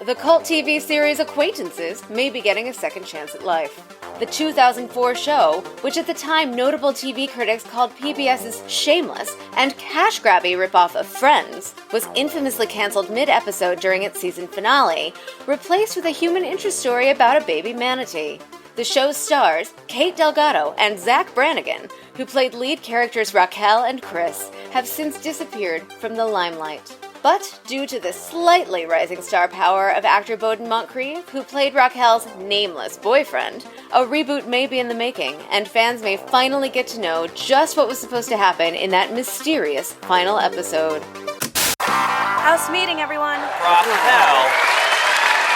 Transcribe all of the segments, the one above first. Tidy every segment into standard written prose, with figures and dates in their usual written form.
The cult TV series Acquaintances may be getting a second chance at life. The 2004 show, which at the time notable TV critics called PBS's shameless and cash-grabby ripoff of Friends, was infamously canceled mid-episode during its season finale, replaced with a human interest story about a baby manatee. The show's stars, Kate Delgado and Zack Brannigan, who played lead characters Raquel and Chris, have since disappeared from the limelight. But due to the slightly rising star power of actor Bowden Montcrief, who played Raquel's nameless boyfriend, a reboot may be in the making, and fans may finally get to know just what was supposed to happen in that mysterious final episode. House meeting, everyone. Raquel.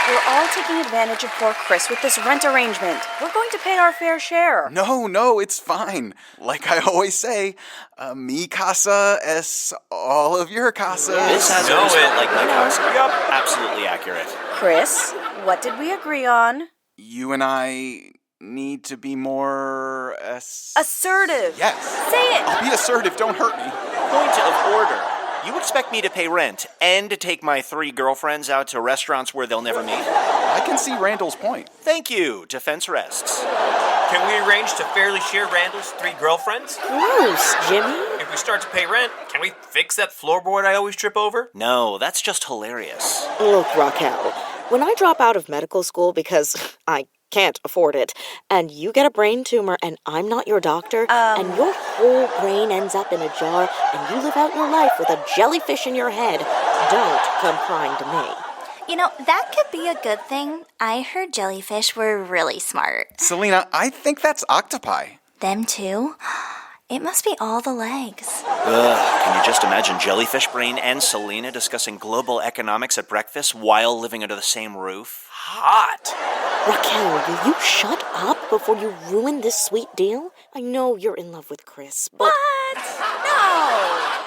We're all taking advantage of poor Chris with this rent arrangement. We're going to pay our fair share. No, it's fine. Like I always say, mi casa es all of your casas. This has it like my casa. Yup, absolutely accurate. Chris, what did we agree on? You and I need to be more... assertive. Yes. Say it. I'll be assertive, don't hurt me. Point of order. You expect me to pay rent and to take my 3 girlfriends out to restaurants where they'll never meet? I can see Randall's point. Thank you. Defense rests. Can we arrange to fairly share Randall's 3 girlfriends? Gross, Jimmy. If we start to pay rent, can we fix that floorboard I always trip over? No, that's just hilarious. Look, Raquel, when I drop out of medical school because I can't afford it, and you get a brain tumor and I'm not your doctor, and your whole brain ends up in a jar and you live out your life with a jellyfish in your head, don't come crying to me. You know, that could be a good thing. I heard jellyfish were really smart. Selena, I think that's octopi. Them too? It must be all the legs. Can you just imagine Jellyfish Brain and Selena discussing global economics at breakfast while living under the same roof? Hot. Raquel, will you shut up before you ruin this sweet deal? I know you're in love with Chris, but... What? No!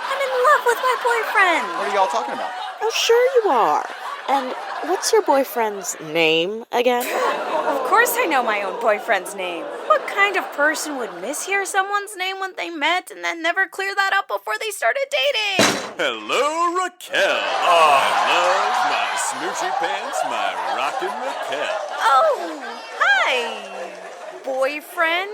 I'm in love with my boyfriend. What are y'all talking about? Oh, sure you are. And what's your boyfriend's name again? Of course I know my own boyfriend's name. What kind of person would mishear someone's name when they met and then never clear that up before they started dating? Hello, Raquel. Oh, I love my smoochy pants, my rockin' Raquel. Oh, hi, boyfriend.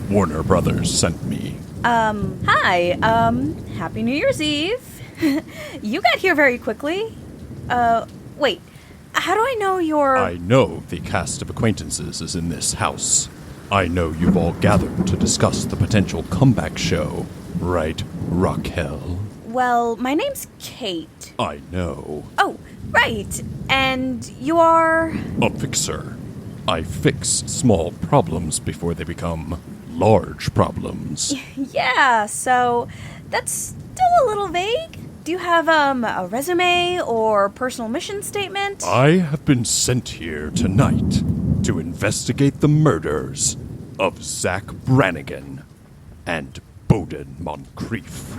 Warner Brothers sent me. Hi, Happy New Year's Eve. You got here very quickly. Wait, how do I know you're... I know the cast of Acquaintances is in this house. I know you've all gathered to discuss the potential comeback show. Right, Raquel? Well, my name's Kate. I know. Oh, right. And you are... A fixer. I fix small problems before they become large problems. Yeah, so that's still a little vague. Do you have, a resume or personal mission statement? I have been sent here tonight to investigate the murders of Zack Brannigan and Bowden Montcrief.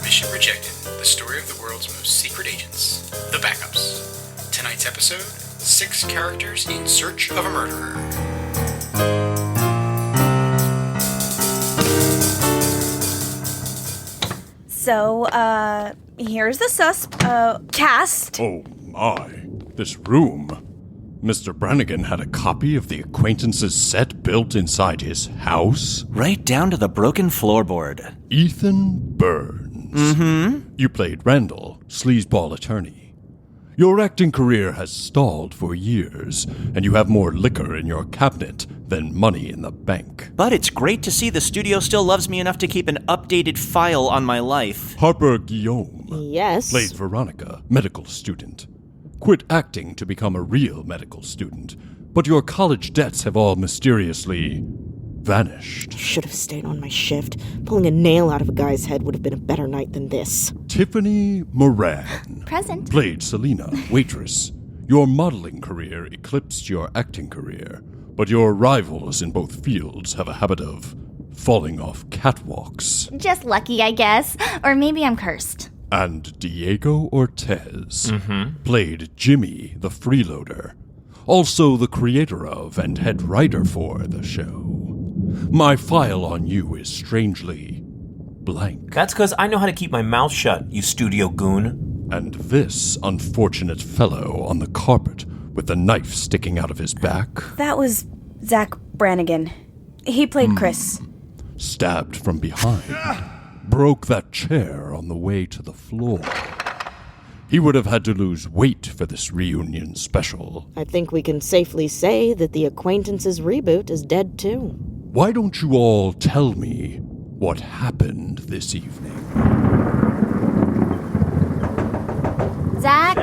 Mission rejected. The story of the world's most secret agents. The Backups. Tonight's episode, 6 characters in search of a murderer. So, here's the cast. Oh my, this room. Mr. Brannigan had a copy of the Acquaintances set built inside his house? Right down to the broken floorboard. Ethan Burns. Mm-hmm. You played Randall, sleazeball attorney. Your acting career has stalled for years, and you have more liquor in your cabinet than money in the bank. But it's great to see the studio still loves me enough to keep an updated file on my life. Harper Guillaume. Yes? Played Veronica, medical student. Quit acting to become a real medical student, but your college debts have all mysteriously vanished. Should have stayed on my shift. Pulling a nail out of a guy's head would have been a better night than this. Tiffany Moran. Present. Played Selena, waitress. Your modeling career eclipsed your acting career, but your rivals in both fields have a habit of falling off catwalks. Just lucky, I guess. Or maybe I'm cursed. And Diego Ortiz played Jimmy the Freeloader, also the creator of and head writer for the show. My file on you is strangely blank. That's because I know how to keep my mouth shut, you studio goon. And this unfortunate fellow on the carpet with the knife sticking out of his back? That was Zack Brannigan. He played Chris. Stabbed from behind. Broke that chair on the way to the floor. He would have had to lose weight for this reunion special. I think we can safely say that the Acquaintances reboot is dead too. Why don't you all tell me what happened this evening? Zack?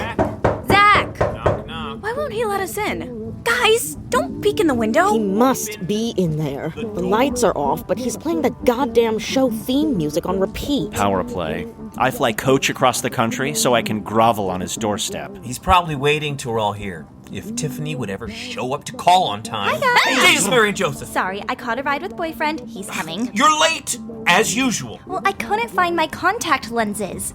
Zack! Knock, knock. Why won't he let us in? Guys, don't peek in the window. He must be in there. The lights are off, but he's playing the goddamn show theme music on repeat. Power play. I fly coach across the country so I can grovel on his doorstep. He's probably waiting till we're all here. If Tiffany would ever show up to call on time. Hi, guys. Hey, Jesus, Mary, and Joseph. Sorry, I caught a ride with boyfriend. He's coming. You're late, as usual. Well, I couldn't find my contact lenses.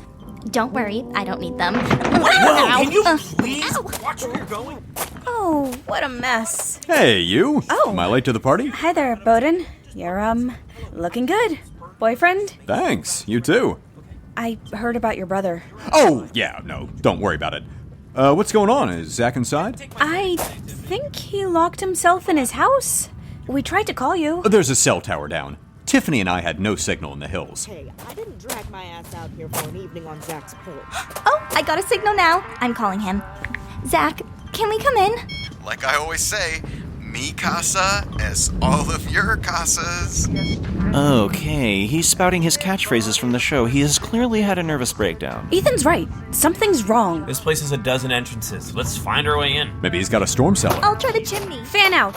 Don't worry, I don't need them. Whoa, can you Ow. please Ow. watch where you're going? Oh, what a mess. Hey, you. Oh. Am I late to the party? Hi there, Bowden. You're, looking good. Boyfriend? Thanks. You too. I heard about your brother. Oh, yeah, no, don't worry about it. What's going on? Is Zack inside? I think he locked himself in his house. We tried to call you. There's a cell tower down. Tiffany and I had no signal in the hills. Hey, I didn't drag my ass out here for an evening on Zack's porch. Oh, I got a signal now. I'm calling him. Zack, can we come in? Like I always say, mi casa es all of your casas. Okay, he's spouting his catchphrases from the show. He has clearly had a nervous breakdown. Ethan's right. Something's wrong. This place has a dozen entrances. Let's find our way in. Maybe he's got a storm cellar. I'll try the chimney. Fan out.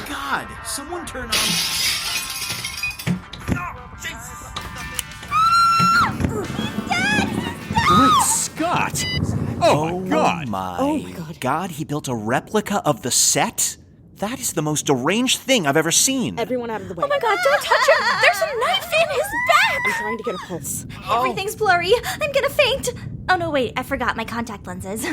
God, someone turn on... Great Scott! Oh my God! My God, he built a replica of the set? That is the most deranged thing I've ever seen. Everyone out of the way. Oh my God, don't touch him! There's a knife in his I'm back! trying to get a pulse. Everything's blurry. I'm gonna faint. Oh no, wait, I forgot my contact lenses.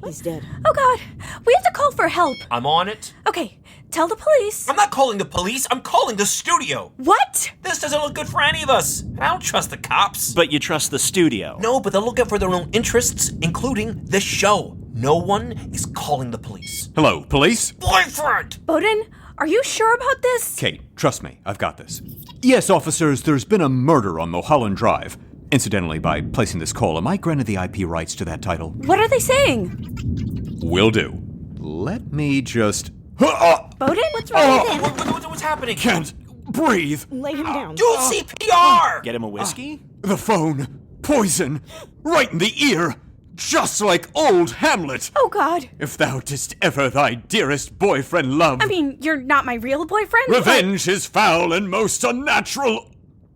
He's dead. Oh God, we have to call for help. I'm on it. Okay, tell the police. I'm not calling the police. I'm calling the studio. What? This doesn't look good for any of us. I don't trust the cops. But you trust the studio. No, but they'll look out for their own interests, including this show. No one is calling the police. Hello, police? Boyfriend! Bowden, are you sure about this? Kate, trust me, I've got this. Yes, officers, there's been a murder on Mulholland Drive. Incidentally, by placing this call, am I granted the IP rights to that title? What are they saying? Will do. Let me just... Bowden? What's wrong with him? What's happening? Can't breathe. Lay him down. Do CPR! Get him a whiskey? The phone. Poison. Right in the ear. Just like old Hamlet. Oh God. If thou didst ever thy dearest boyfriend love, I mean, you're not my real boyfriend. but- revenge is foul and most unnatural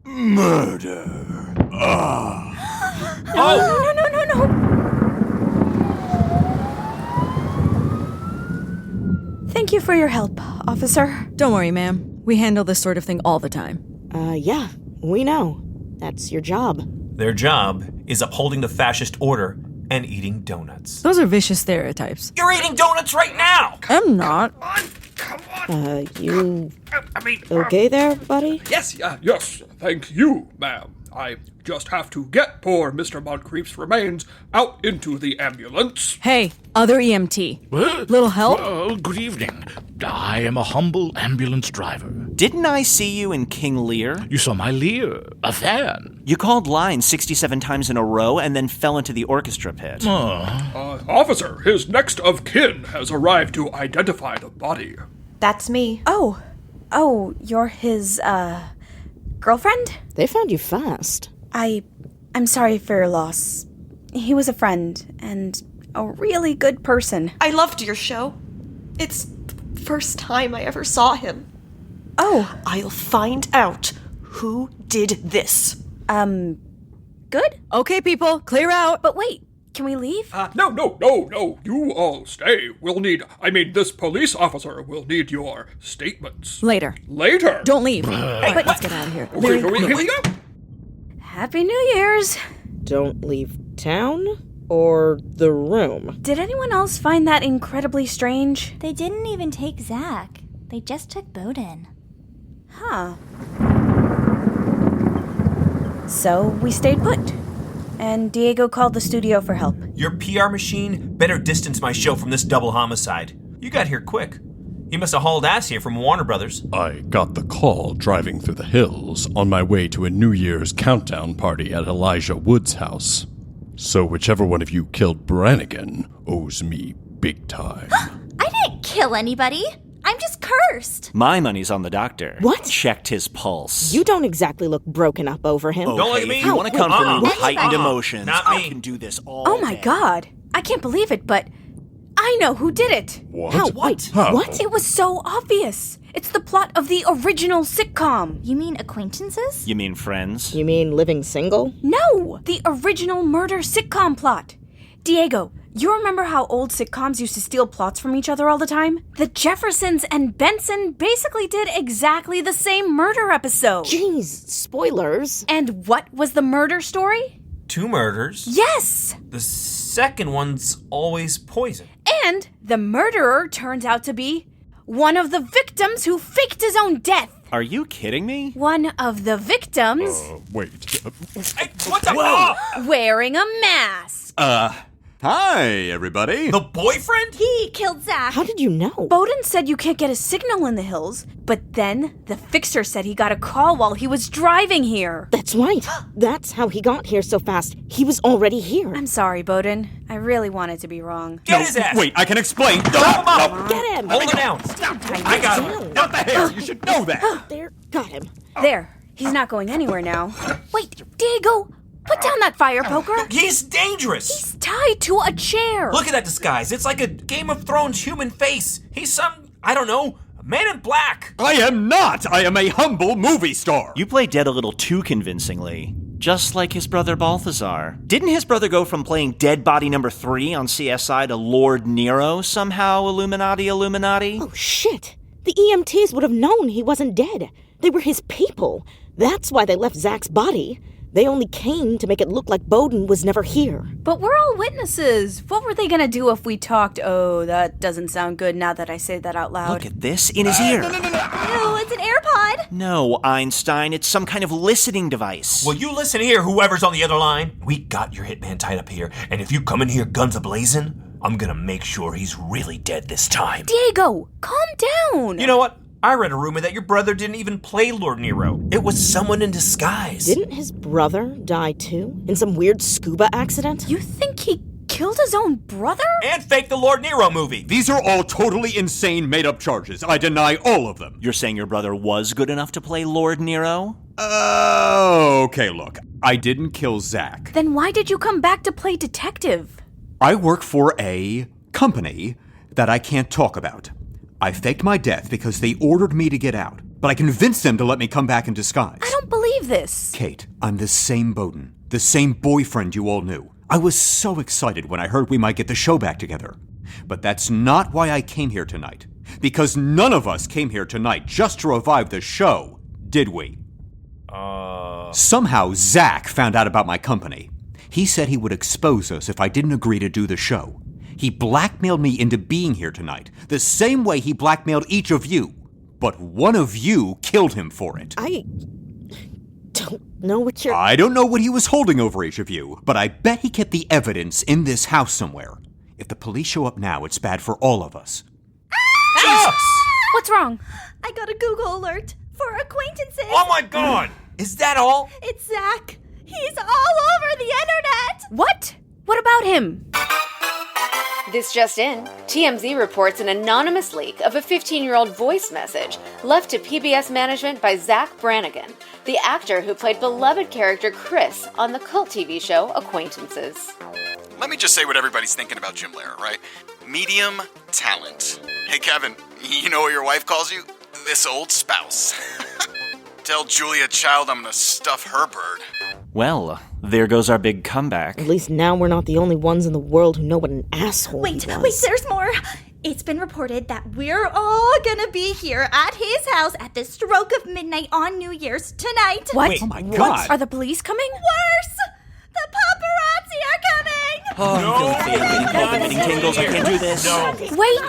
murder. No. Thank you for your help, officer. Don't worry, ma'am. We handle this sort of thing all the time. Yeah, we know. That's your job. Their job is upholding the fascist order and eating donuts. Those are vicious stereotypes. You're eating donuts right now! I'm not. You okay there, buddy? Yes, thank you, ma'am. I just have to get poor Mr. Montcrief's remains out into the ambulance. Hey, other EMT. Little help? Well, good evening. I am a humble ambulance driver. Didn't I see you in King Lear? You saw my Lear, a fan. You called lines 67 times in a row and then fell into the orchestra pit. Officer, his next of kin has arrived to identify the body. That's me. Oh, you're his, girlfriend? They found you fast. I'm sorry for your loss. He was a friend and a really good person. I loved your show. It's the first time I ever saw him. Oh. I'll find out who did this. Good? Okay, people, clear out. But wait, Can we leave? No. You all stay. This police officer will need your statements. Later. Don't leave. But let's get out of here. Okay, here we go. Happy New Year's. Don't leave town or the room. Did anyone else find that incredibly strange? They didn't even take Zack. They just took Bowden. Huh. So we stayed put. And Diego called the studio for help. Your PR machine better distance my show from this double homicide. You got here quick. He must have hauled ass here from Warner Brothers. I got the call driving through the hills on my way to a New Year's countdown party at Elijah Wood's house. So whichever one of you killed Brannigan owes me big time. I didn't kill anybody. I'm just cursed. My money's on the doctor. What? Checked his pulse. You don't exactly look broken up over him. Okay, if you want to comfort me with heightened emotions, Not me. I can do this all Oh my day. God. I can't believe it, but I know who did it. What? How? Wait, How? what? It was so obvious. It's the plot of the original sitcom. You mean Acquaintances? You mean friends? You mean living single? No, the original murder sitcom plot. Diego, you remember how old sitcoms used to steal plots from each other all the time? The Jeffersons and Benson basically did exactly the same murder episode. Jeez, spoilers. And what was the murder story? 2 murders. Yes! The second one's always poison. And the murderer turns out to be one of the victims who faked his own death. Are you kidding me? One of the victims Wait. Hey, what the? wearing a mask. Hi, everybody. The boyfriend? He killed Zack. How did you know? Bowden said you can't get a signal in the hills, but then the fixer said he got a call while he was driving here. That's right. That's how he got here so fast. He was already here. I'm sorry, Bowden. I really wanted to be wrong. Get his ass. Wait, I can explain. Chop him up. Get him. Hold him down. I got him. Not the hair. You should know that. There, got him. There. He's not going anywhere now. Wait, Diego, put down that fire poker. He's dangerous. He's tied to a chair. Look at that disguise. It's like a Game of Thrones human face. He's some, I don't know, man in black. I am not. I am a humble movie star. You play dead a little too convincingly. Just like his brother Balthazar. Didn't his brother go from playing dead body number 3 on CSI to Lord Nero somehow, Illuminati? Oh, shit. The EMTs would have known he wasn't dead. They were his people. That's why they left Zack's body. They only came to make it look like Bowden was never here. But we're all witnesses. What were they gonna do if we talked? Oh, that doesn't sound good now that I say that out loud. Look at this in his ear. Ew, it's an AirPod. No, Einstein, it's some kind of listening device. Well, you listen here, whoever's on the other line. We got your hitman tied up here, and if you come in here guns a-blazing, I'm gonna make sure he's really dead this time. Diego, calm down. You know what? I read a rumor that your brother didn't even play Lord Nero. It was someone in disguise. Didn't his brother die too? In some weird scuba accident? You think he killed his own brother? And faked the Lord Nero movie. These are all totally insane made-up charges. I deny all of them. You're saying your brother was good enough to play Lord Nero? Okay, look. I didn't kill Zack. Then why did you come back to play detective? I work for a company that I can't talk about. I faked my death because they ordered me to get out, but I convinced them to let me come back in disguise. I don't believe this. Kate, I'm the same Bowden, the same boyfriend you all knew. I was so excited when I heard we might get the show back together. But that's not why I came here tonight. Because none of us came here tonight just to revive the show, did we? Somehow Zack found out about my company. He said he would expose us if I didn't agree to do the show. He blackmailed me into being here tonight, the same way he blackmailed each of you. But one of you killed him for it. I don't know what you're... I don't know what he was holding over each of you, but I bet he kept the evidence in this house somewhere. If the police show up now, it's bad for all of us. Jesus! What's wrong? I got a Google alert for Acquaintances. Oh my God! Is that all? It's Zack. He's all over the internet. What? What about him? This just in, TMZ reports an anonymous leak of a 15-year-old voice message left to PBS management by Zack Brannigan, the actor who played beloved character Chris on the cult TV show Acquaintances. Let me just say what everybody's thinking about Jim Lehrer, right? Medium talent. Hey, Kevin, you know what your wife calls you? This old spouse. Tell Julia Child I'm gonna stuff her bird. Well, there goes our big comeback. At least now we're not the only ones in the world who know what an asshole he was. Wait, there's more. It's been reported that we're all gonna be here at his house at the stroke of midnight on New Year's tonight. What? Wait, oh my God. Are the police coming? Worse! The paparazzi are coming! Oh, I'm getting tingles. I can't do this. Wait!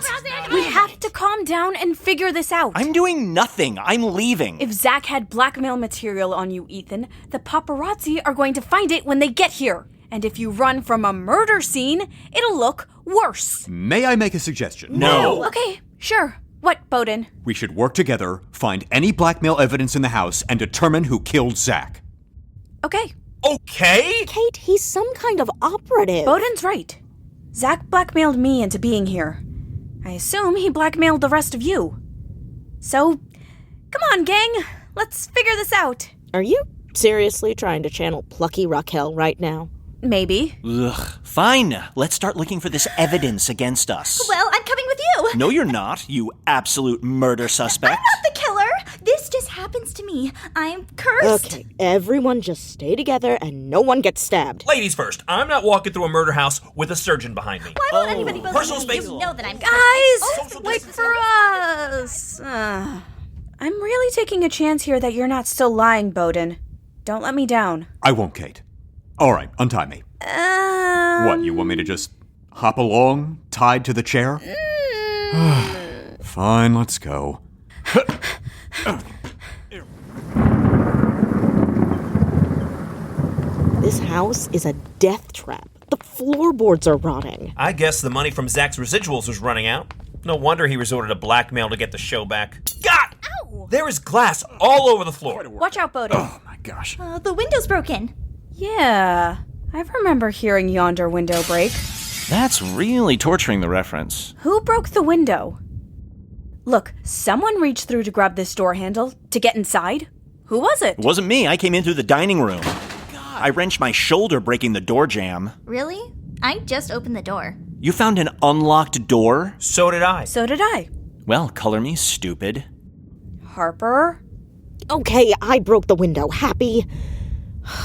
We have to calm down and figure this out. I'm doing nothing. I'm leaving. If Zack had blackmail material on you, Ethan, the paparazzi are going to find it when they get here. And if you run from a murder scene, it'll look worse. May I make a suggestion? No. Okay, sure. What, Bowden? We should work together, find any blackmail evidence in the house, and determine who killed Zack. Okay. Okay? Kate, he's some kind of operative. Bowden's right. Zack blackmailed me into being here. I assume he blackmailed the rest of you. So, come on, gang. Let's figure this out. Are you seriously trying to channel plucky Raquel right now? Maybe. Ugh. Fine. Let's start looking for this evidence against us. Well, I'm coming with you. No, you're not, you absolute murder suspect. I'm not the killer. This just happens to me. I'm cursed. Okay, everyone just stay together and no one gets stabbed. Ladies first. I'm not walking through a murder house with a surgeon behind me. Why won't anybody believe Personal me? space. You know that I'm Guys, cursed. wait for us. I'm really taking a chance here that you're not still lying, Bowden. Don't let me down. I won't, Kate. All right, untie me. What, you want me to just hop along, tied to the chair? Fine, let's go. This house is a death trap. The floorboards are rotting. I guess the money from Zack's residuals was running out. No wonder he resorted to blackmail to get the show back. God! Ow! There is glass all over the floor. Watch out, Bowden. Oh my gosh. The window's broken. Yeah, I remember hearing yonder window break. That's really torturing the reference. Who broke the window? Look, someone reached through to grab this door handle to get inside. Who was it? It wasn't me. I came in through the dining room. I wrenched my shoulder breaking the door jamb. Really? I just opened the door. You found an unlocked door? So did I. So did I. Well, color me stupid. Harper? Okay, I broke the window. Happy?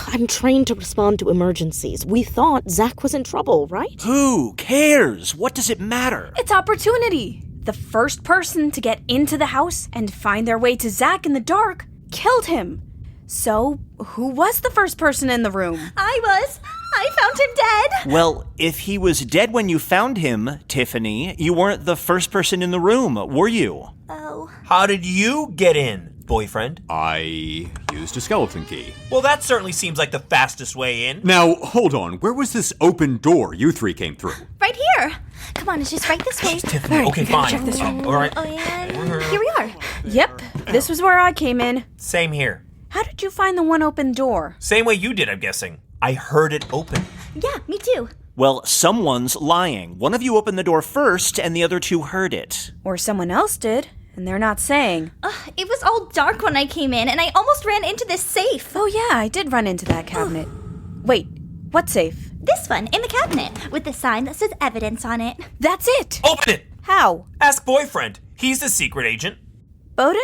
I'm trained to respond to emergencies. We thought Zack was in trouble, right? Who cares? What does it matter? It's opportunity. The first person to get into the house and find their way to Zack in the dark killed him. So, who was the first person in the room? I was. I found him dead. Well, if he was dead when you found him, Tiffany, you weren't the first person in the room, were you? Oh. How did you get in, boyfriend? I used a skeleton key. Well, that certainly seems like the fastest way in. Now, hold on. Where was this open door you three came through? Right here. Come on, it's just right this way. Tiffany, All right, okay, we gotta fine. check this room. All right. And here we are. Yep, this was where I came in. Same here. How did you find the one open door? Same way you did, I'm guessing. I heard it open. Yeah, me too. Well, someone's lying. One of you opened the door first, and the other two heard it. Or someone else did, and they're not saying. It was all dark when I came in, and I almost ran into this safe. Oh yeah, I did run into that cabinet. Wait, what safe? This one, in the cabinet, with the sign that says evidence on it. That's it! Open it! How? Ask boyfriend. He's the secret agent. Bowden?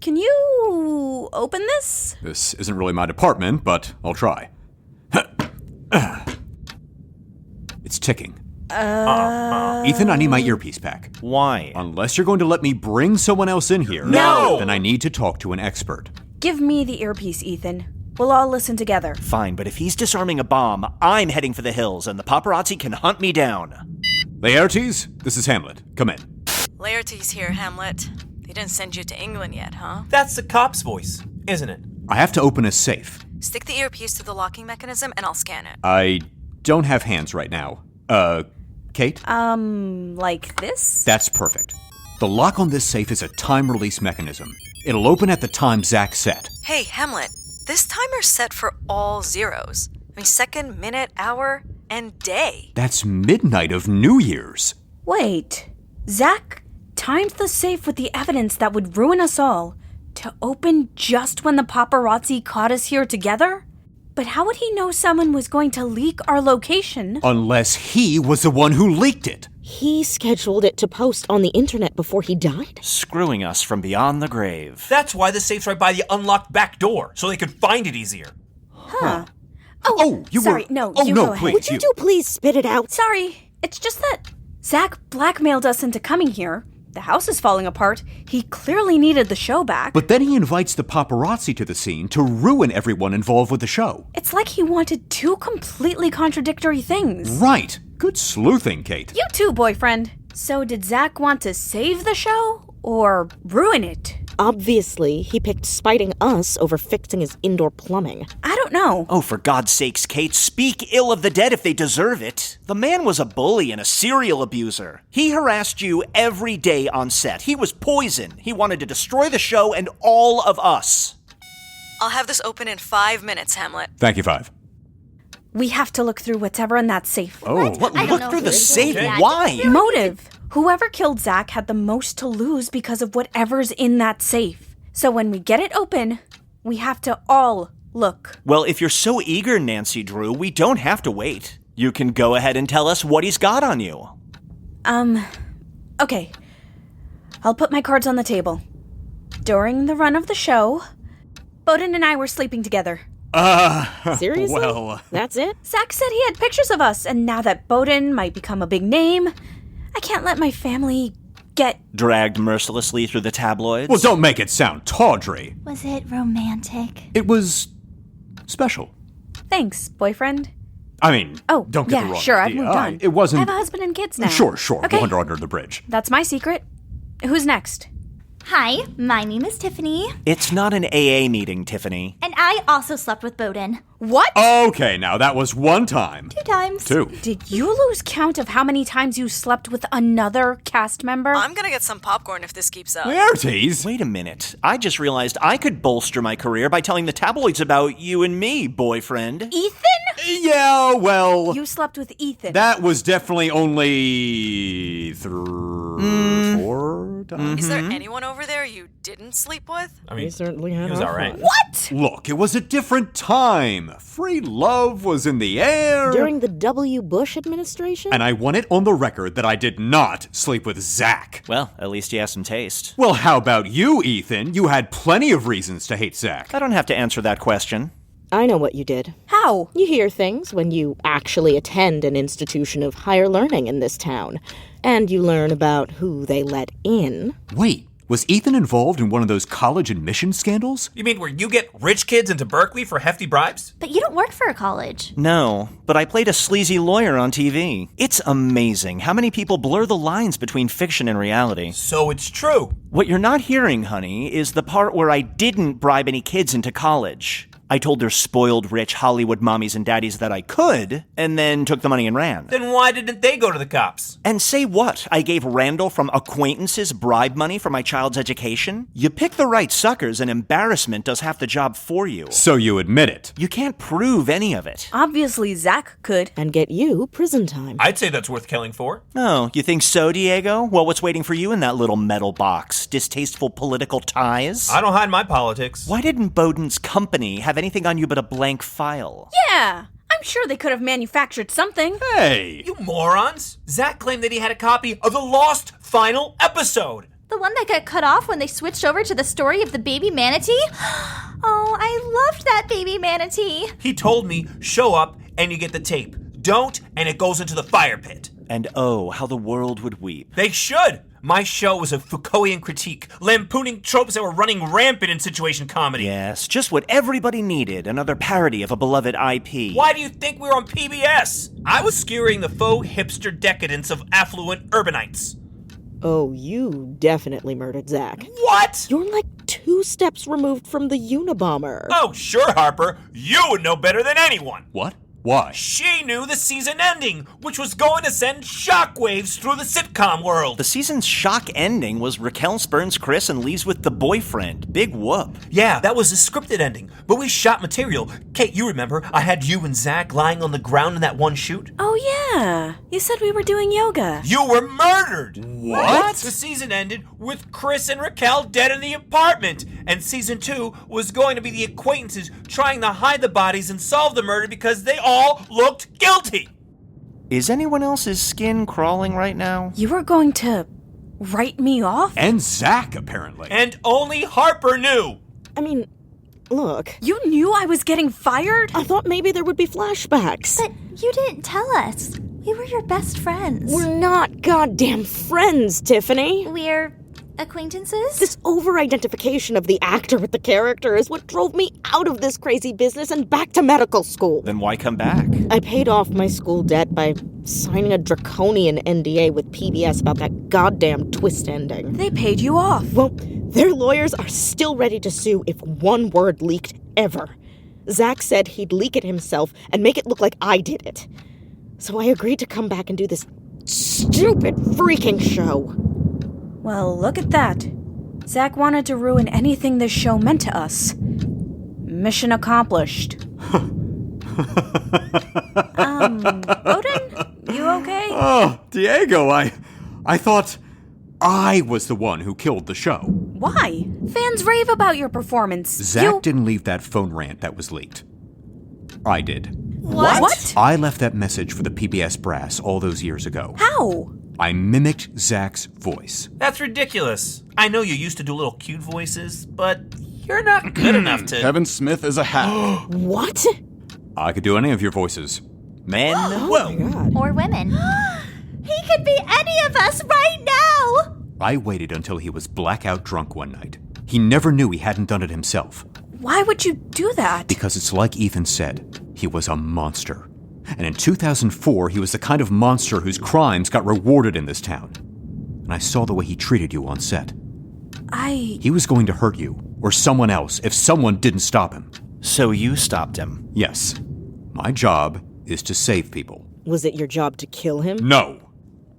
Can you open this? This isn't really my department, but I'll try. It's ticking. Ethan, I need my earpiece back. Why? Unless you're going to let me bring someone else in here, No! then I need to talk to an expert. Give me the earpiece, Ethan. We'll all listen together. Fine, but if he's disarming a bomb, I'm heading for the hills, and the paparazzi can hunt me down. Laertes, this is Hamlet. Come in. Laertes here, Hamlet. They didn't send you to England yet, huh? That's the cop's voice, isn't it? I have to open a safe. Stick the earpiece to the locking mechanism and I'll scan it. I don't have hands right now. Kate? Like this? That's perfect. The lock on this safe is a time-release mechanism. It'll open at the time Zack set. Hey, Hamlet, this timer's set for all zeros. I mean, second, minute, hour, and day. That's midnight of New Year's. Wait, Zack timed the safe with the evidence that would ruin us all to open just when the paparazzi caught us here together? But how would he know someone was going to leak our location? Unless he was the one who leaked it. He scheduled it to post on the internet before he died? Screwing us from beyond the grave. That's why the safe's right by the unlocked back door, so they could find it easier. Huh. Sorry, no, Oh, you no, go ahead. please. Would you two please spit it out? Sorry, it's just that Zack blackmailed us into coming here. The house is falling apart. He clearly needed the show back. But then he invites the paparazzi to the scene to ruin everyone involved with the show. It's like he wanted two completely contradictory things. Right. Good sleuthing, Kate. You too, boyfriend. So did Zack want to save the show or ruin it? Obviously, he picked spiting us over fixing his indoor plumbing. I don't know. Oh, for God's sakes, Kate, speak ill of the dead if they deserve it. The man was a bully and a serial abuser. He harassed you every day on set. He was poison. He wanted to destroy the show and all of us. I'll have this open in 5 minutes, Hamlet. Thank you, Five. We have to look through whatever in that safe. What? Look through the safe? Why? Motive. Whoever killed Zack had the most to lose because of whatever's in that safe. So when we get it open, we have to all look. Well, if you're so eager, Nancy Drew, we don't have to wait. You can go ahead and tell us what he's got on you. Okay. I'll put my cards on the table. During the run of the show, Bowden and I were sleeping together. Seriously? Well. That's it? Zack said he had pictures of us, and now that Bowden might become a big name, I can't let my family get Dragged mercilessly through the tabloids? Well, don't make it sound tawdry. Was it romantic? It was special. Thanks, boyfriend. I mean, Oh, don't get yeah, the wrong sure, I've idea. moved on. It wasn't... I have a husband and kids now. Sure. Okay. Under the bridge. That's my secret. Who's next? Hi, my name is Tiffany, It's not an AA meeting, Tiffany. and I also slept with Bowden. What? Okay, now that was one time. 2 times. 2. Did you lose count of how many times you slept with another cast member? I'm gonna get some popcorn if this keeps up. Ortiz. Wait a minute. I just realized I could bolster my career by telling the tabloids about you and me, boyfriend. Ethan? Yeah, well... You slept with Ethan. That was definitely only 4 times. Is there anyone over there you didn't sleep with? I mean, We certainly had he was our all right. fun. What? Look, it was a different time. Free love was in the air. During the W. Bush administration? And I want it on the record that I did not sleep with Zack. Well, at least you have some taste. Well, how about you, Ethan? You had plenty of reasons to hate Zack. I don't have to answer that question. I know what you did. How? You hear things when you actually attend an institution of higher learning in this town. And you learn about who they let in. Wait, was Ethan involved in one of those college admission scandals? You mean where you get rich kids into Berkeley for hefty bribes? But you don't work for a college. No, but I played a sleazy lawyer on TV. It's amazing how many people blur the lines between fiction and reality. So it's true. What you're not hearing, honey, is the part where I didn't bribe any kids into college. I told their spoiled, rich Hollywood mommies and daddies that I could, and then took the money and ran. Then why didn't they go to the cops? And say what? I gave Randall from Acquaintances bribe money for my child's education? You pick the right suckers and embarrassment does half the job for you. So you admit it. You can't prove any of it. Obviously, Zack could. And get you prison time. I'd say that's worth killing for. Oh, you think so, Diego? Well, what's waiting for you in that little metal box? Distasteful political ties? I don't hide my politics. Why didn't Bowden's company have anything on you but a blank file? Yeah, I'm sure they could have manufactured something. Hey! You morons! Zack claimed that he had a copy of the lost final episode. The one that got cut off when they switched over to the story of the baby manatee? Oh, I loved that baby manatee. He told me, show up and you get the tape. Don't, and it goes into the fire pit. And oh, how the world would weep. They should! My show was a Foucaultian critique, lampooning tropes that were running rampant in situation comedy. Yes, just what everybody needed, another parody of a beloved IP. Why do you think we were on PBS? I was skewering the faux hipster decadence of affluent urbanites. Oh, you definitely murdered Zack. What? You're like 2 steps removed from the Unabomber. Oh, sure, Harper. You would know better than anyone. What? Why? She knew the season ending, which was going to send shockwaves through the sitcom world. The season's shock ending was Raquel spurns Chris and leaves with the boyfriend. Big whoop. Yeah, that was a scripted ending, but we shot material. Kate, you remember, I had you and Zack lying on the ground in that one shoot? Oh, yeah. You said we were doing yoga. You were murdered! What? The season ended with Chris and Raquel dead in the apartment, and season 2 was going to be the Acquaintances trying to hide the bodies and solve the murder because they all looked guilty. Is anyone else's skin crawling right now? You were going to write me off? And Zack, apparently. And only Harper knew. I mean, Look. You knew I was getting fired? I thought maybe there would be flashbacks. But you didn't tell us. We were your best friends. We're not goddamn friends, Tiffany. We're acquaintances? This over-identification of the actor with the character is what drove me out of this crazy business and back to medical school. Then why come back? I paid off my school debt by signing a draconian NDA with PBS about that goddamn twist ending. They paid you off. Well, their lawyers are still ready to sue if one word leaked ever. Zack said he'd leak it himself and make it look like I did it. So I agreed to come back and do this stupid freaking show. Well, look at that. Zack wanted to ruin anything this show meant to us. Mission accomplished. Bowden? You okay? Oh, Diego, I thought I was the one who killed the show. Why? Fans rave about your performance. Zack didn't leave that phone rant that was leaked. I did. What? I left that message for the PBS brass all those years ago. How? I mimicked Zack's voice. That's ridiculous. I know you used to do little cute voices, but you're not good enough to... Kevin Smith is a hack. What? I could do any of your voices. Men? Oh my God. Or women. He could be any of us right now! I waited until he was blackout drunk one night. He never knew he hadn't done it himself. Why would you do that? Because it's like Ethan said. He was a monster. And in 2004, he was the kind of monster whose crimes got rewarded in this town. And I saw the way he treated you on set. He was going to hurt you, or someone else, if someone didn't stop him. So you stopped him? Yes. My job is to save people. Was it your job to kill him? No.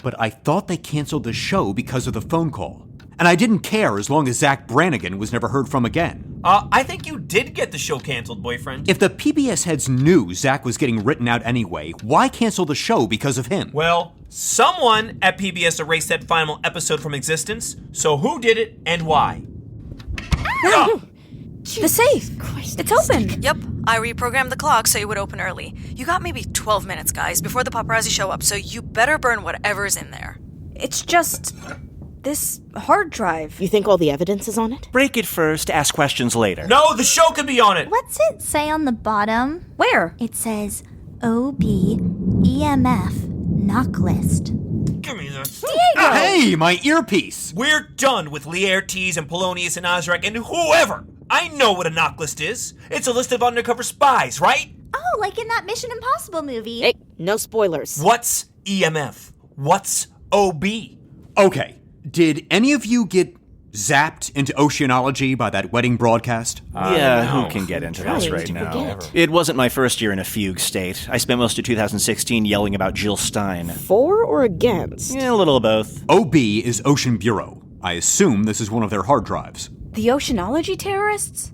But I thought they canceled the show because of the phone call. And I didn't care as long as Zack Brannigan was never heard from again. I think you did get the show canceled, boyfriend. If the PBS heads knew Zack was getting written out anyway, why cancel the show because of him? Well, someone at PBS erased that final episode from existence, so who did it and why? The safe. It's open. Yep, I reprogrammed the clock so it would open early. You got maybe 12 minutes, guys, before the paparazzi show up, so you better burn whatever's in there. It's just... this hard drive. You think all the evidence is on it? Break it first, ask questions later. No, the show could be on it. What's it say on the bottom? Where? It says OB EMF knock list. Give me this. Diego! Hey, my earpiece! We're done with Lee Ortiz and Polonius and Ozrak and whoever. I know what a knock list is. It's a list of undercover spies, right? Oh, like in that Mission Impossible movie. Hey, no spoilers. What's EMF? What's OB? Okay. Did any of you get zapped into oceanology by that wedding broadcast? Who can get into this right now? Forget. It wasn't my first year in a fugue state. I spent most of 2016 yelling about Jill Stein. For or against? Yeah, a little of both. OB is Ocean Bureau. I assume this is one of their hard drives. The oceanology terrorists?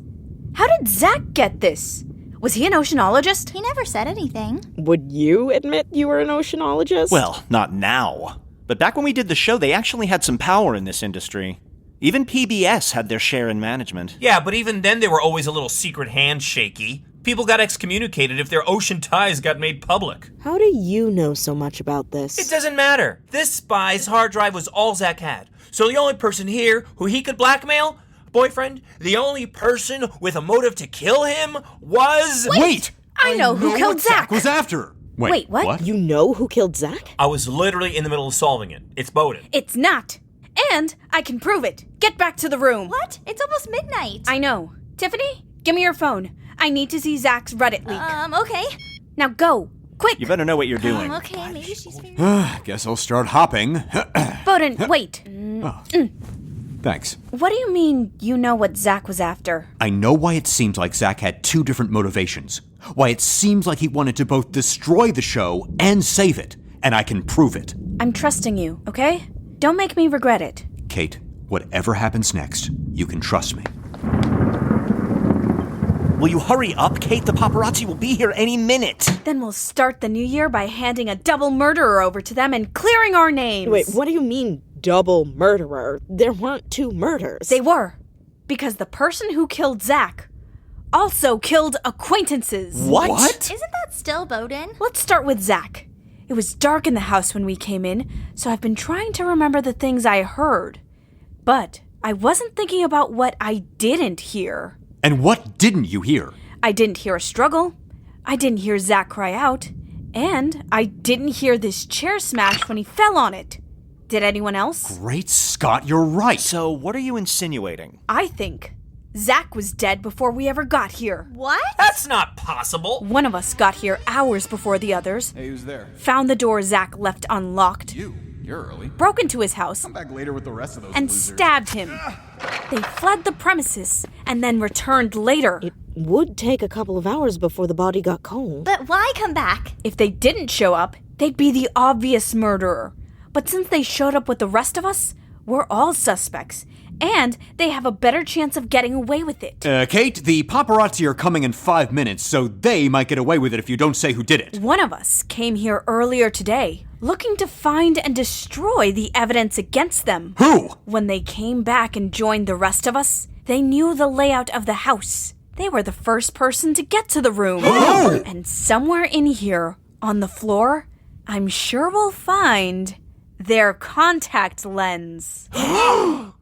How did Zack get this? Was he an oceanologist? He never said anything. Would you admit you were an oceanologist? Well, not now. But back when we did the show, they actually had some power in this industry. Even PBS had their share in management. Yeah, but even then they were always a little secret handshaky. People got excommunicated if their ocean ties got made public. How do you know so much about this? It doesn't matter. This spy's hard drive was all Zack had. So the only person here who he could blackmail, boyfriend, the only person with a motive to kill him was... Wait! I know who killed Zack. Was after. Wait, what? You know who killed Zack? I was literally in the middle of solving it. It's Bowden. It's not. And I can prove it. Get back to the room. What? It's almost midnight. I know. Tiffany, give me your phone. I need to see Zack's Reddit leak. Okay. Now go. Quick. You better know what you're doing. Okay, maybe she's... Guess I'll start hopping. Bowden, wait. Thanks. What do you mean you know what Zack was after? I know why it seems like Zack had two different motivations. Why it seems like he wanted to both destroy the show and save it. And I can prove it. I'm trusting you, okay? Don't make me regret it. Kate, whatever happens next, you can trust me. Will you hurry up, Kate? The paparazzi will be here any minute. Then we'll start the new year by handing a double murderer over to them and clearing our names. Wait, what do you mean, double murderer? There weren't two murders. They were. Because the person who killed Zack also killed Acquaintances. What? Isn't that still Bowden? Let's start with Zack. It was dark in the house when we came in, so I've been trying to remember the things I heard. But I wasn't thinking about what I didn't hear. And what didn't you hear? I didn't hear a struggle. I didn't hear Zack cry out. And I didn't hear this chair smash when he fell on it. Did anyone else? Great Scott, you're right. So what are you insinuating? I think Zack was dead before we ever got here. What? That's not possible. One of us got here hours before the others. Hey, who's there? Found the door Zack left unlocked. You're early. Broke into his house. Come back later with the rest of those and losers. Stabbed him. They fled the premises and then returned later. It would take a couple of hours before the body got cold. But why come back? If they didn't show up, they'd be the obvious murderer. But since they showed up with the rest of us, we're all suspects. And they have a better chance of getting away with it. Kate, the paparazzi are coming in 5 minutes, so they might get away with it if you don't say who did it. One of us came here earlier today, looking to find and destroy the evidence against them. Who? When they came back and joined the rest of us, they knew the layout of the house. They were the first person to get to the room. Who? And somewhere in here, on the floor, I'm sure we'll find their contact lens.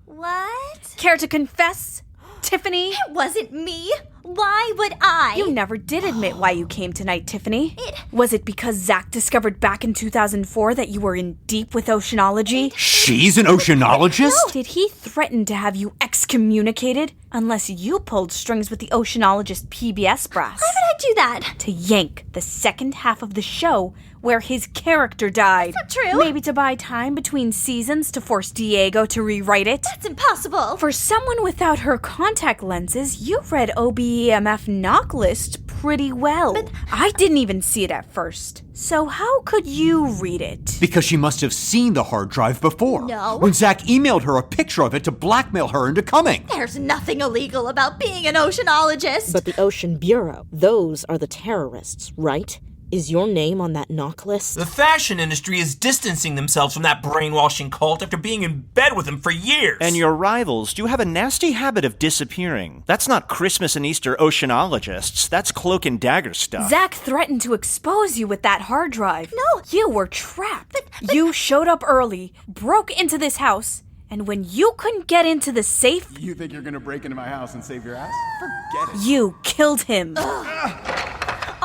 What? Care to confess, Tiffany? It wasn't me. Why would I? You never did admit why you came tonight, Tiffany. Was it because Zack discovered back in 2004 that you were in deep with oceanology? She's an oceanologist? No. Did he threaten to have you excommunicated unless you pulled strings with the oceanologist PBS brass? Why would I do that? To yank the second half of the show where his character died. That's not true. Maybe to buy time between seasons to force Diego to rewrite it. That's impossible. For someone without her contact lenses, you read OBEMF knock list pretty well. But I didn't even see it at first. So how could you read it? Because she must have seen the hard drive before. No. When Zack emailed her a picture of it to blackmail her into coming. There's nothing illegal about being an oceanologist. But the Ocean Bureau, those are the terrorists, right? Is your name on that knock list? The fashion industry is distancing themselves from that brainwashing cult after being in bed with them for years. And your rivals do have a nasty habit of disappearing. That's not Christmas and Easter oceanologists. That's cloak and dagger stuff. Zack threatened to expose you with that hard drive. No. You were trapped. But you showed up early, broke into this house, and when you couldn't get into the safe... You think you're gonna break into my house and save your ass? Forget it. You killed him.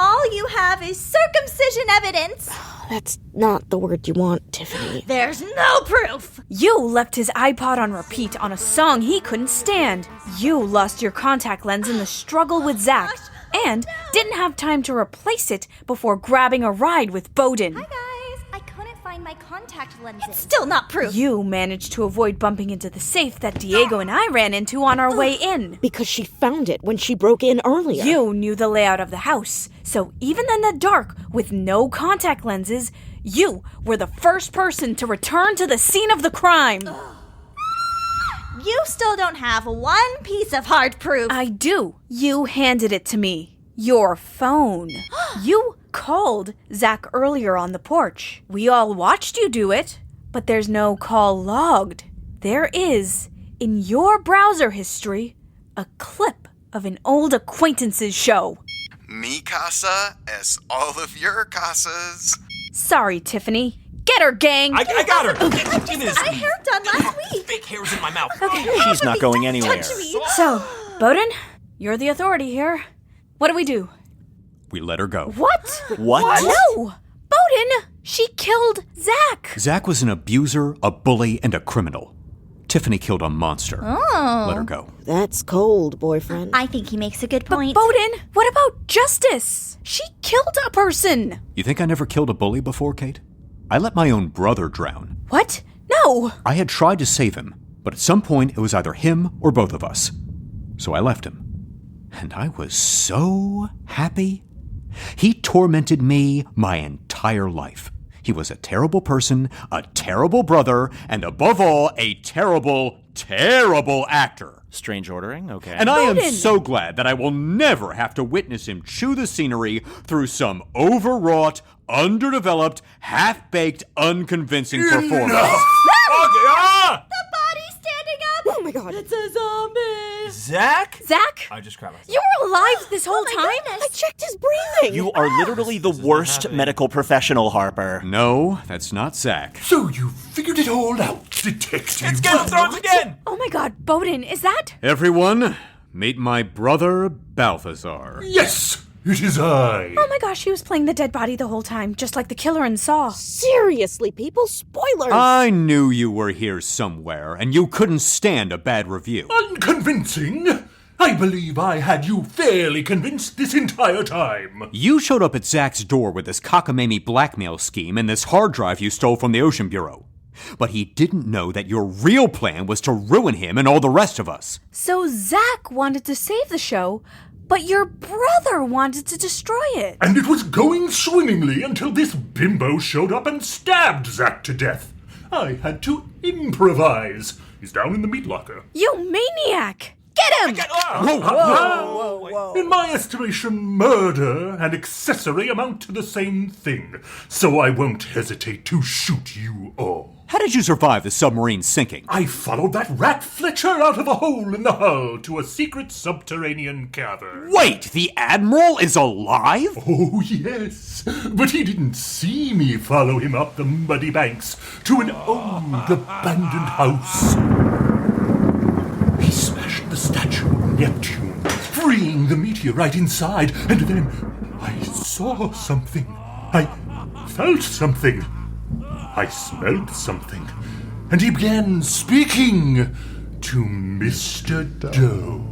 All you have is circumcision evidence. That's not the word you want, Tiffany. There's no proof. You left his iPod on repeat on a song he couldn't stand. You lost your contact lens in the struggle with Zack. And didn't have time to replace it before grabbing a ride with Bowden. Hi guys, I couldn't find my contact lenses. It's still not proof. You managed to avoid bumping into the safe that Diego and I ran into on our way in. Because she found it when she broke in earlier. You knew the layout of the house, so even in the dark, with no contact lenses, you were the first person to return to the scene of the crime. You still don't have one piece of hard proof. I do. You handed it to me. Your phone. You called Zack earlier on the porch. We all watched you do it, but there's no call logged. There is, in your browser history, a clip of an old Acquaintances show. Mi casa es all of your casas. Sorry, Tiffany. Get her, gang! I got her! Give me this. My hair done last week. Fake hairs in my mouth. She's not going anywhere. So, Bowden, you're the authority here. What do we do? We let her go. What? What? No! Bowden! She killed Zack! Zack was an abuser, a bully, and a criminal. Tiffany killed a monster. Oh. Let her go. That's cold, boyfriend. I think he makes a good point. But Bowden, what about justice? She killed a person! You think I never killed a bully before, Kate? I let my own brother drown. What? No! I had tried to save him, but at some point it was either him or both of us. So I left him. And I was so happy. He tormented me my entire life. He was a terrible person, a terrible brother, and above all, a terrible, terrible actor. Strange ordering, okay. And I am so glad that I will never have to witness him chew the scenery through some overwrought, underdeveloped, half-baked, unconvincing performance. The body's standing up. Oh my god. It's a zombie. Zack? Zack? I just grabbed myself. You were alive this whole time? Goodness. I checked his breathing. You are literally the worst medical professional, Harper. No, that's not Zack. So you figured it all out, detective. It's Game of Thrones again! Oh my god, Bowden, is that? Everyone, Meet my brother, Balthazar. Yes, it is I. Oh my gosh, he was playing the dead body the whole time, just like the killer in Saw. Seriously, people, spoilers! I knew you were here somewhere, and you couldn't stand a bad review. Unconvincing? I believe I had you fairly convinced this entire time. You showed up at Zack's door with this cockamamie blackmail scheme and this hard drive you stole from the Ocean Bureau. But he didn't know that your real plan was to ruin him and all the rest of us. So Zack wanted to save the show, but your brother wanted to destroy it. And it was going swimmingly until this bimbo showed up and stabbed Zack to death. I had to improvise. He's down in the meat locker. You maniac! Get him! Whoa. In my estimation, murder and accessory amount to the same thing, so I won't hesitate to shoot you all. How did you survive the submarine sinking? I followed that rat Fletcher out of a hole in the hull to a secret subterranean cavern. Wait, the Admiral is alive? Oh, yes. But he didn't see me follow him up the muddy banks to an old abandoned house. He smashed the statue of Neptune, freeing the meteorite inside, and then I saw something. I felt something. I smelled something. And he began speaking to Mr. Doe.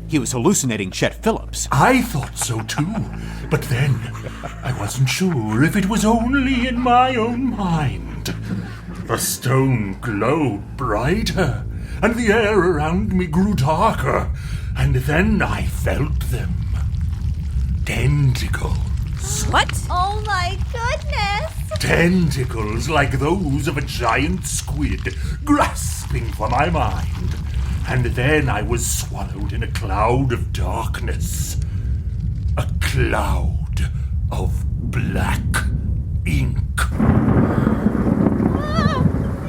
He was hallucinating Chet Phillips. I thought so too, but then I wasn't sure if it was only in my own mind. The stone glowed brighter, and the air around me grew darker, and then I felt them. Tentacles. What? Oh my goodness! Tentacles like those of a giant squid, grasping for my mind. And then I was swallowed in a cloud of darkness. A cloud of black ink.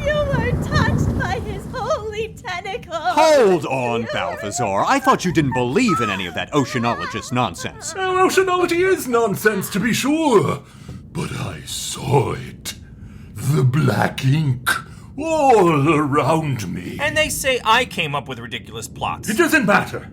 You were touched by his holy tentacles! Hold on, Balthazar. I thought you didn't believe in any of that oceanologist nonsense. Oceanology is nonsense, to be sure. But I saw it. The black ink. All around me. And they say I came up with ridiculous plots. It doesn't matter.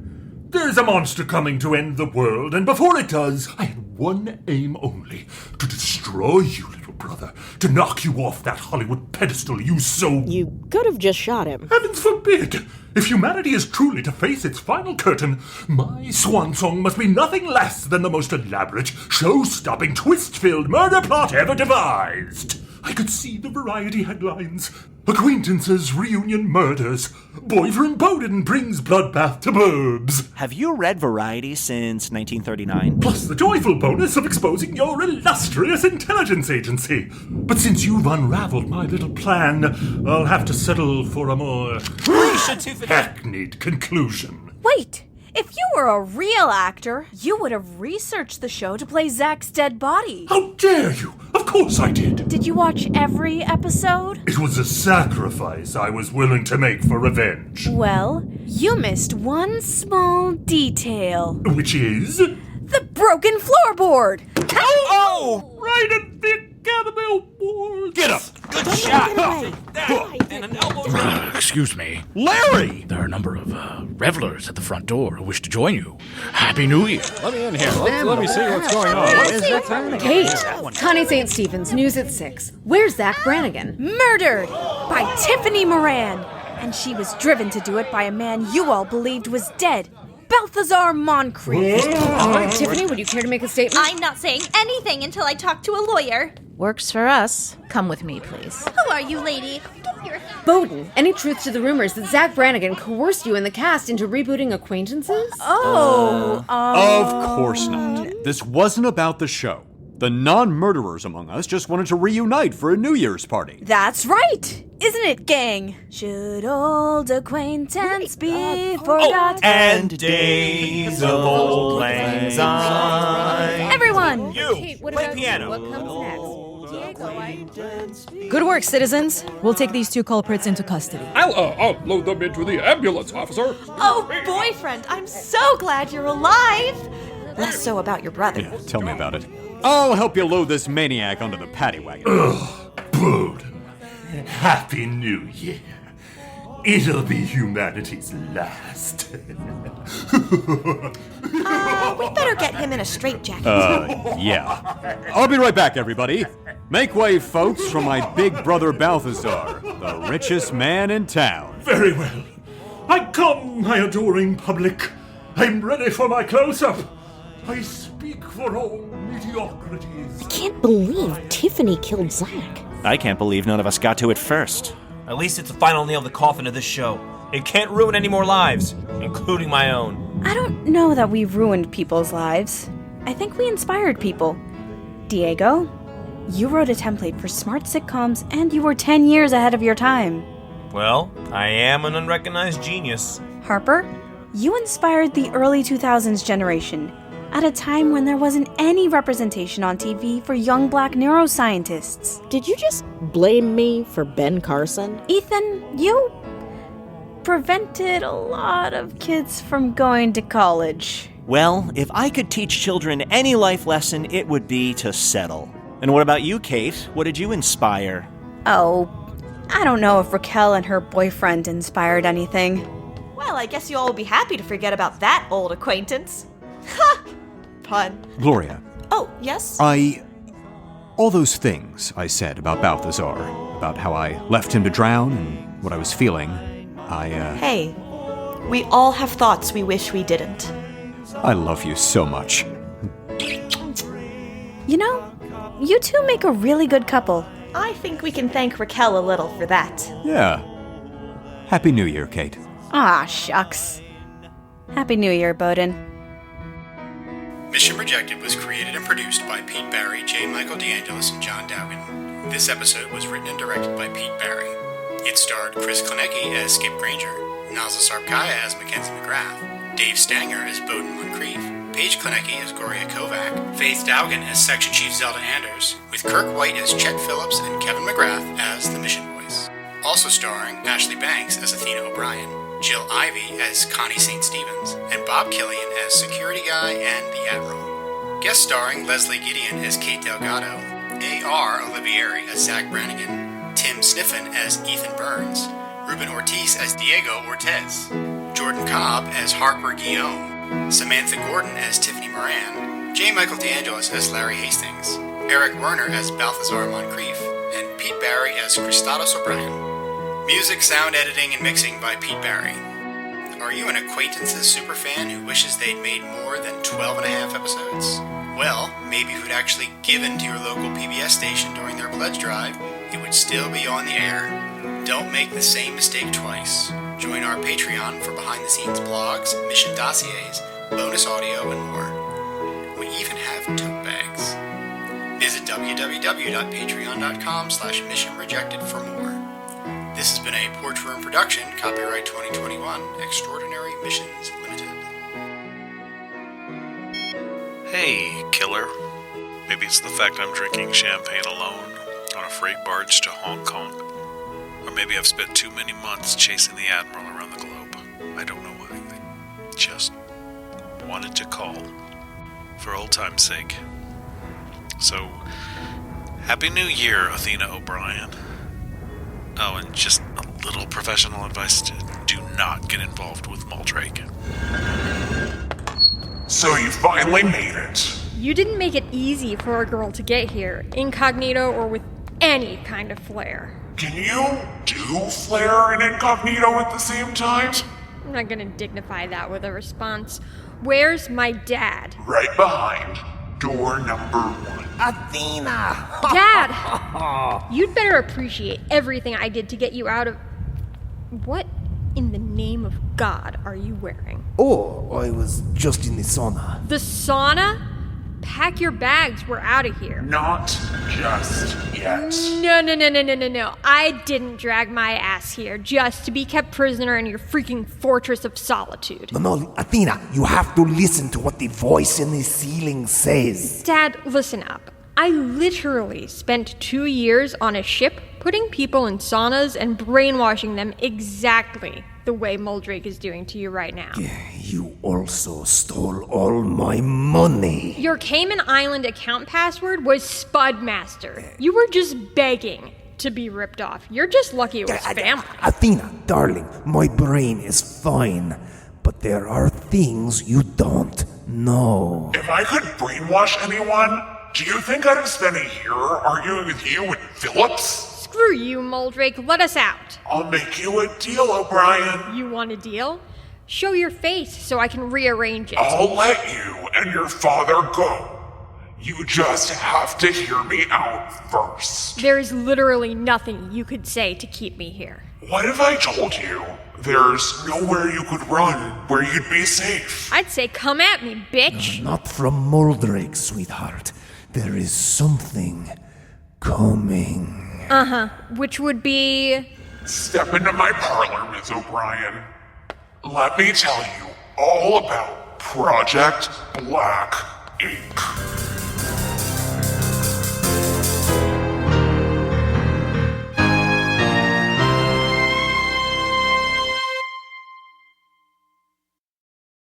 There's a monster coming to end the world, and before it does, I had one aim only. To destroy you, little brother. To knock you off that Hollywood pedestal you so... You could have just shot him. Heavens forbid! If humanity is truly to face its final curtain, my swan song must be nothing less than the most elaborate, show-stopping, twist-filled murder plot ever devised. I could see the variety headlines. Acquaintances reunion murders. Boyfriend Bowden brings bloodbath to burbs. Have you read Variety since 1939? Plus the joyful bonus of exposing your illustrious intelligence agency. But since you've unraveled my little plan, I'll have to settle for a more hackneyed conclusion. Wait! If you were a real actor, you would have researched the show to play Zack's dead body. How dare you! Of course I did! Did you watch every episode? It was a sacrifice I was willing to make for revenge. Well, you missed one small detail. Which is? The broken floorboard! Oh! Right at the Academy Awards! Get up! Good shot! And an elbow. Excuse me. Larry! There are a number of revelers at the front door who wish to join you. Happy New Year. Let me in here. Let me see what's going on. Kate, Connie St. Stephen's, News at 6. Where's Zack Brannigan? Murdered by Tiffany Moran. And she was driven to do it by a man you all believed was dead. Balthazar Montcrief. Tiffany, would you care to make a statement? I'm not saying anything until I talk to a lawyer. Works for us. Come with me, please. Who are you, lady? Bowden, any truth to the rumors that Zack Brannigan coerced you and the cast into rebooting Acquaintances? Of course not. This wasn't about the show. The non-murderers among us just wanted to reunite for a New Year's party. That's right! Isn't it, gang? Should old acquaintance be forgot? And days of old lang syne. Everyone! You, play piano. What comes next? Good work, citizens. We'll take these two culprits into custody. I'll load them into the ambulance, officer. Oh, boyfriend, I'm so glad you're alive. Less so about your brother. Yeah, tell me about it. I'll help you load this maniac onto the paddy wagon. Ugh, Bowden. Happy New Year. It'll be humanity's last. We better get him in a straitjacket. Yeah. I'll be right back, everybody. Make way, folks, for my big brother Balthazar, the richest man in town. Very well. I come, my adoring public. I'm ready for my close-up. I speak for all mediocrities. I can't believe Tiffany killed Zack. I can't believe none of us got to it first. At least it's the final nail in the coffin of this show. It can't ruin any more lives, including my own. I don't know that we've ruined people's lives. I think we inspired people. Diego, you wrote a template for smart sitcoms, and you were 10 years ahead of your time. Well, I am an unrecognized genius. Harper, you inspired the early 2000s generation, at a time when there wasn't any representation on TV for young black neuroscientists. Did you just blame me for Ben Carson? Ethan, you prevented a lot of kids from going to college. Well, if I could teach children any life lesson, it would be to settle. And what about you, Kate? What did you inspire? Oh, I don't know if Raquel and her boyfriend inspired anything. Well, I guess you all will be happy to forget about that old acquaintance. Ha! Pun. Gloria. Oh, yes? All those things I said about Balthazar, about how I left him to drown and what I was feeling, Hey, we all have thoughts we wish we didn't. I love you so much. You know, you two make a really good couple. I think we can thank Raquel a little for that. Yeah. Happy New Year, Kate. Ah, shucks. Happy New Year, Bowden. Mission Rejected was created and produced by Pete Barry, J. Michael DeAngelis, and John Dowgin. This episode was written and directed by Pete Barry. It starred Chris Klaniecki as Skip Granger, Nazli Sarpkaya as Mackenzie McGrath, Dave Stanger as Bowden Montcrief, Paige Klaniecki as Gloria Kovak, Faith Dowgin as Section Chief Zelda Anders, with Kirk White as Chet Phillips and Kevin McGrath as the Mission Voice. Also starring Ashley Banks as Athena O'Brien, Jill Ivey as Connie St. Stevens, and Bob Killion as Security Guy and the Admiral. Guest starring Leslie Gideon as Kate Delgado, A.R. Oliveri as Zack Brannigan, Tim Sniffen as Ethan Burns, Ruben Ortiz as Diego Ortiz, Jordan Cobb as Harper Guillaume, Samantha Gordon as Tiffany Moran, J. Michael DeAngelis as Larry Hastings, Eric Werner as Balthazar Montcrief, and Pete Barry as Christados O'Brien. Music, sound editing, and mixing by Pete Barry. Are you an Acquaintances superfan who wishes they'd made more than 12 and a half episodes? Well, maybe if you'd actually given to your local PBS station during their pledge drive, it would still be on the air. Don't make the same mistake twice. Join our Patreon for behind-the-scenes blogs, mission dossiers, bonus audio, and more. We even have tote bags. Visit www.patreon.com/missionrejected for more. This has been a Porch Room production, copyright 2021, Extraordinary Missions Limited. Hey, killer. Maybe it's the fact I'm drinking champagne alone on a freight barge to Hong Kong. Or maybe I've spent too many months chasing the Admiral around the globe. I don't know why. I just wanted to call. For old time's sake. So, Happy New Year, Athena O'Brien. Oh, and just a little professional advice to do not get involved with Moldrake. So you finally made it. You didn't make it easy for a girl to get here, incognito or with any kind of flair. Can you do flair and incognito at the same time? I'm not gonna dignify that with a response. Where's my dad? Right behind door number 1. Athena! Dad! You'd better appreciate everything I did to get you out of... What in the name of God are you wearing? Oh, I was just in the sauna. The sauna? Pack your bags, we're out of here. Not just yet. No. I didn't drag my ass here just to be kept prisoner in your freaking fortress of solitude. No, Athena, you have to listen to what the voice in the ceiling says. Dad, listen up. I literally spent 2 years on a ship putting people in saunas and brainwashing them exactly the way Moldrake is doing to you right now. You also stole all my money. Your Cayman Island account password was Spudmaster. You were just begging. to be ripped off. You're just lucky it was family. Athena, darling, my brain is fine. But there are things you don't know. If I could brainwash anyone, do you think I'd have spent a year arguing with you and Phillips? Screw you, Moldrake. Let us out. I'll make you a deal, O'Brien. You want a deal? Show your face so I can rearrange it. I'll let you and your father go. You just have to hear me out first. There is literally nothing you could say to keep me here. What if I told you there's nowhere you could run where you'd be safe? I'd say come at me, bitch. Not from Moldrake, sweetheart. There is something coming. Uh-huh. Which would be... Step into my parlor, Ms. O'Brien. Let me tell you all about Project Black Ink.